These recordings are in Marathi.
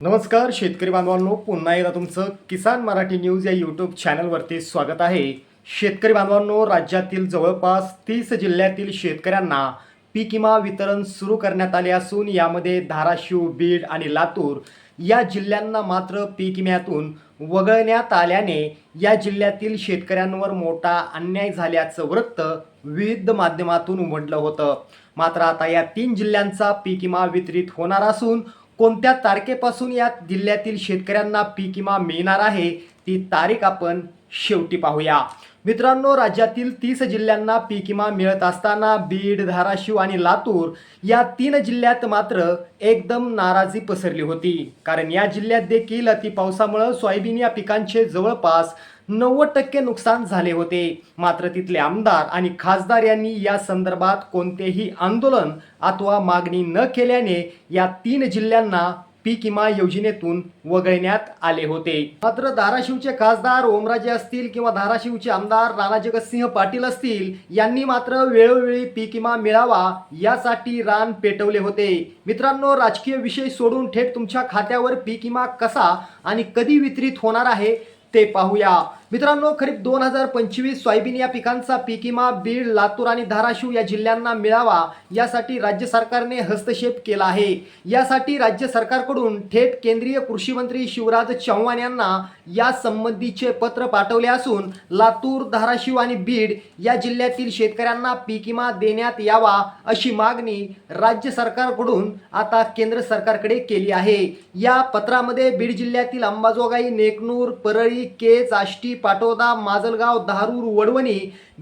नमस्कार शेतकरी बांधवांनो, पुन्हा एकदा तुमचं किसान मराठी न्यूज या यूट्यूब चॅनलवरती स्वागत आहे। शेतकरी बांधवांनो, राज्यातील जवळपास 30 जिल्ह्यातील शेतकऱ्यांना पीक विमा वितरण सुरू करण्यात आले असून यामध्ये धाराशिव, बीड आणि लातूर या जिल्ह्यांना मात्र पीक विम्यातून वगळण्यात आल्याने या जिल्ह्यातील शेतकऱ्यांवर मोठा अन्याय झाल्याचं वृत्त विविध माध्यमातून उमटलं होतं। मात्र आता या 3 जिल्ह्यांचा पीक विमा वितरित होणार असून कोणत्या तारखेपासून या जिल्ह्यातील शेतकऱ्यांना पीक विमा मिळणार आहे ती तारीख आपण शेवटी पाहूया। मित्रांनो, राज्यातील 30 जिल्ह्यांना पीक विमा मिळत असताना बीड, धाराशिव आणि लातूर या 3 जिल्ह्यात मात्र एकदम नाराजी पसरली होती। कारण या जिल्ह्यात देखील अतिपावसामुळे सोयाबीन या पिकांचे जवळपास 90% नुकसान झाले होते। मात्र तिथले आमदार आणि खासदार यांनी या संदर्भात कोणतेही आंदोलन अथवा मागणी न केल्याने या 3 जिल्ह्यांना पीक विमा योजनेतून वगळण्यात आले होते। मात्र धाराशिवचे खासदार ओमराजे असतील किंवा धाराशिवचे आमदार राणा जगतसिंह पाटील असतील यांनी मात्र वेळोवेळी पीक विमा मिळावा यासाठी रान पेटवले होते। मित्रांनो, राजकीय विषय सोडून थेट तुमच्या खात्यावर पीक विमा कसा आणि कधी वितरित होणार आहे ते पाहूया। मित्रांनो, खरीप 2025 सोयाबीन या पिकांचा पीक विमा बीड, लातूर आणि धाराशिव या जिल्ह्यांना मिळावा यासाठी राज्य सरकारने हस्तक्षेप केला आहे। यासाठी राज्य सरकारकडून थेट केंद्रीय कृषी मंत्री शिवराज चौहान यांना या संबंधीचे पत्र पाठवले असून लातूर, धाराशिव आणि बीड या जिल्ह्यातील शेतकऱ्यांना पीक विमा देण्यात यावा अशी मागणी राज्य सरकारकडून आता केंद्र सरकारकडे केली आहे। या पत्रामध्ये बीड जिल्ह्यातील अंबाजोगाई, नेकनूर, परळी, केज, आष्टी, पाटोदा, माजलगाव, धारूर, वडवणी,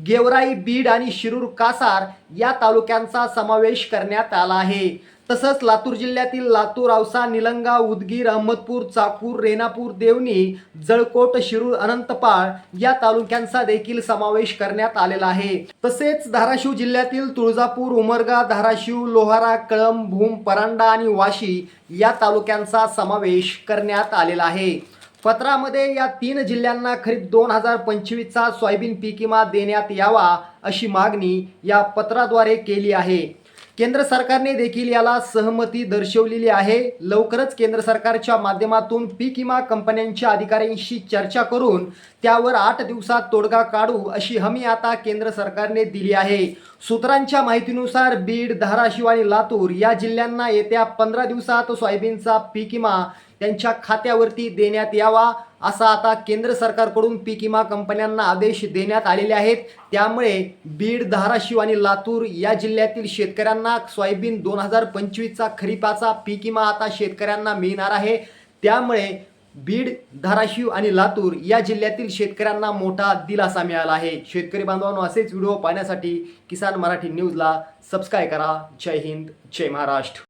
गेवराई, बीड आणि शिरूर कासार या तालुक्यांचा समावेश करण्यात आला आहे। तसंच लातूर जिल्ह्यातील लातूर, औसा, निलंगा, उदगीर, अहमदपूर, चाकूर, रेणापूर, देवणी, जळकोट, शिरूर, अनंतपाळ या तालुक्यांचा देखील समावेश करण्यात आलेला आहे। तसेच धाराशिव जिल्ह्यातील तुळजापूर, उमरगा, धाराशिव, लोहारा, कळंब, भूम, परांडा आणि वाशी या तालुक्यांचा समावेश करण्यात आलेला आहे। पत्रामध्ये या 3 जिल्ह्यांना खरीप 2025चा सोयाबीन पीक विमा देण्यात यावा अशी मागणी या पत्राद्वारे केली आहे। केंद्र सरकारने देखील याला सहमती दर्शवलेली आहे। लवकरच केंद्र सरकारच्या माध्यमातून पीक विमा कंपन्यांच्या अधिकाऱ्यांशी चर्चा करून त्यावर 8 दिवसात तोडगा काढू अशी हमी आता केंद्र सरकारने दिली आहे। सूत्रांच्या माहितीनुसार बीड, धाराशिव आणि लातूर या जिल्ह्यांना येत्या 15 दिवसात सोयाबीनचा पीक विमा त्यांच्या खात्यावरती देण्यात यावा असा आता केंद्र सरकारकडून पीक विमा कंपन्यांना आदेश देण्यात आलेले आहेत। त्यामुळे बीड, धाराशिव आणि लातूर या जिल्ह्यातील शेतकऱ्यांना सोयाबीन 2025चा खरीपाचा पीक विमा आता शेतकऱ्यांना मिळणार आहे। त्यामुळे बीड, धाराशिव आणि लातूर या जिल्ह्यातील शेतकऱ्यांना मोठा दिलासा मिळाला आहे। शेतकरी बांधवांनो, असेच व्हिडिओ पाहण्यासाठी किसान मराठी न्यूजला सबस्क्राइब करा। जय हिंद, जय महाराष्ट्र।